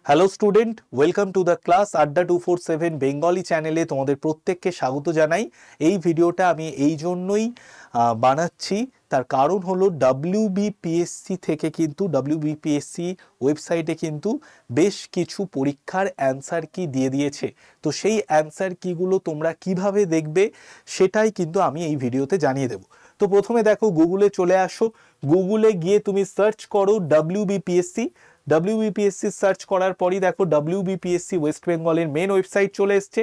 Hello student, welcome to the class আড্ডা 247 Bengali চ্যানেলে তোমাদের প্রত্যেককে স্বাগত জানাই। এই ভিডিওটা আমি এই জন্যই বানাচ্ছি, তার কারণ হলো WBPSC থেকে কিন্তু WBPSC ওয়েবসাইটে কিন্তু বেশ কিছু পরীক্ষার অ্যান্সার কি দিয়ে দিয়েছে। তো সেই অ্যান্সার কিগুলো তোমরা কিভাবে দেখবে সেটাই কিন্তু আমি এই ভিডিওতে জানিয়ে দেব। তো প্রথমে দেখো, গুগলে চলে আসো। গুগলে গিয়ে তুমি সার্চ করো WBPSC। WBPSC সার্চ করার পরই দেখো WBPSC ওয়েস্ট বেঙ্গলের মেন ওয়েবসাইট চলে এসছে।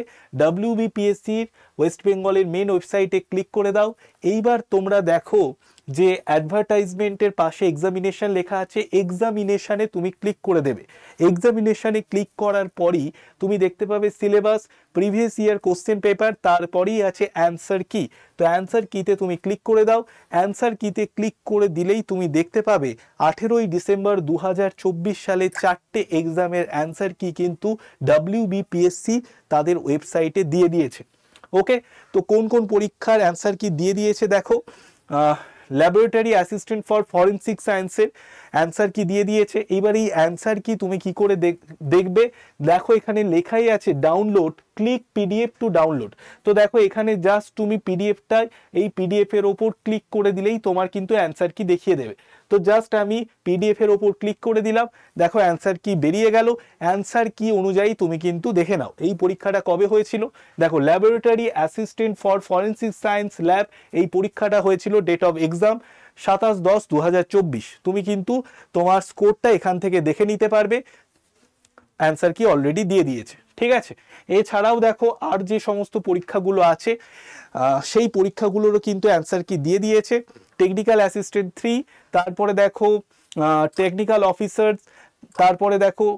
WBPSCর ওয়েস্ট বেঙ্গলের মেন ওয়েবসাইটে ক্লিক করে দাও। এইবার তোমরা দেখো যে অ্যাডভার্টাইজমেন্টের পাশে এক্সামিনেশন লেখা আছে, এক্সামিনেশনে তুমি ক্লিক করে দেবে। এক্সামিনেশনে ক্লিক করার পরই তুমি দেখতে পাবে syllabus, previous year question paper, তারপরেই আছে অ্যান্সার কি। তো অ্যান্সার কিতে তুমি ক্লিক করে দাও। অ্যান্সার কিতে ক্লিক করে দিলেই তুমি দেখতে পাবে 18ই ডিসেম্বর 2024 সালে 4টে এক্সামের অ্যান্সার কি কিন্তু WBPSC তাদের ওয়েবসাইটে দিয়ে দিয়েছে। ওকে, তো কোন কোন পরীক্ষার অ্যান্সার কি দিয়ে দিয়েছে দেখো। ল্যাবরেটরি অ্যাসিস্ট্যান্ট ফর ফরেনসিক সায়েন্সের অ্যান্সার কি দিয়ে দিয়েছে। এইবার এই অ্যান্সার কি তুমি কি করে দেখবে, দেখো এখানে লেখাই আছে download, click PDF to download. তো দেখো এখানে জাস্ট তুমি পিডিএফটাই, এই PDF এর ওপর ক্লিক করে দিলেই তোমার কিন্তু অ্যান্সার কি দেখিয়ে দেবে। তো জাস্ট আমি PDF এর ওপর ক্লিক করে দিলাম, দেখো অ্যান্সার কি বেরিয়ে গেল। অ্যান্সার কি অনুযায়ী তুমি কিন্তু দেখে নাও এই পরীক্ষাটা কবে হয়েছিল। দেখো laboratory assistant for forensic science lab, এই পরীক্ষাটা হয়েছিল, ডেট অফ এক্সাম 27/10/2024। তুমি কিন্তু তোমার স্কোরটা এখান থেকে দেখে নিতে পারবে, অ্যান্সার কি অলরেডি দিয়ে দিয়েছে। ঠিক আছে, এছাড়াও দেখো আর যে সমস্ত পরীক্ষাগুলো আছে সেই পরীক্ষাগুলোরও কিন্তু অ্যান্সার কি দিয়ে দিয়েছে। টেকনিক্যাল অ্যাসিস্ট্যান্ট 3, তারপরে দেখো টেকনিক্যাল অফিসার্স, তারপরে দেখো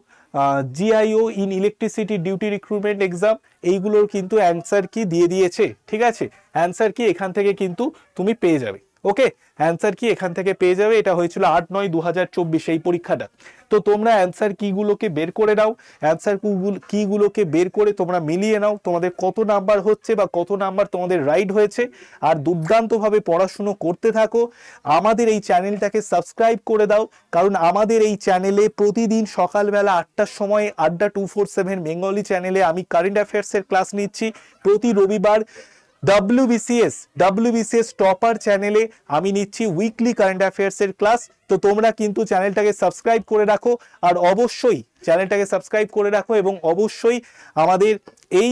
GIO in electricity duty recruitment exam, এইগুলোর কিন্তু অ্যান্সার কি দিয়ে দিয়েছে। ঠিক আছে, অ্যান্সার কি এখান থেকে কিন্তু তুমি পেয়ে যাবে। ওকে, অ্যান্সার কি এখান থেকে পেয়ে যাবে। এটা হয়েছিল 8/9/2024 এই পরীক্ষাটা। তো তোমরা অ্যান্সার কিগুলোকে বের করে নাও, অ্যান্সার কিগুলোকে বের করে তোমরা মিলিয়ে নাও তোমাদের কত নাম্বার হচ্ছে বা কত নাম্বার তোমাদের রাইট হয়েছে। আর দুর্দান্তভাবে পড়াশুনো করতে থাকো, আমাদের এই চ্যানেলটাকে সাবস্ক্রাইব করে দাও, কারণ আমাদের এই চ্যানেলে প্রতিদিন সকালবেলা 8টার সময় আড্ডা 247 বেঙ্গলি চ্যানেলে আমি কারেন্ট অ্যাফেয়ার্সের ক্লাস নিচ্ছি। প্রতি রবিবার WBCS টপার চ্যানেলে আমি নিচ্ছি উইকলি কারেন্ট অ্যাফেয়ার্সের ক্লাস। তো তোমরা কিন্তু চ্যানেলটাকে সাবস্ক্রাইব করে রাখো, আর অবশ্যই চ্যানেলটাকে সাবস্ক্রাইব করে রাখো এবং অবশ্যই আমাদের এই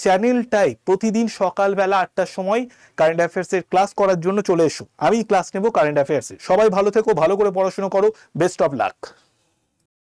চ্যানেলটায় প্রতিদিন সকালবেলা 8টার সময় কারেন্ট অ্যাফেয়ার্সের ক্লাস করার জন্য চলে এসো। আমি ক্লাস নেব কারেন্ট অ্যাফেয়ার্সে। সবাই ভালো থেকো, ভালো করে পড়াশোনা করো, বেস্ট অফ লাক।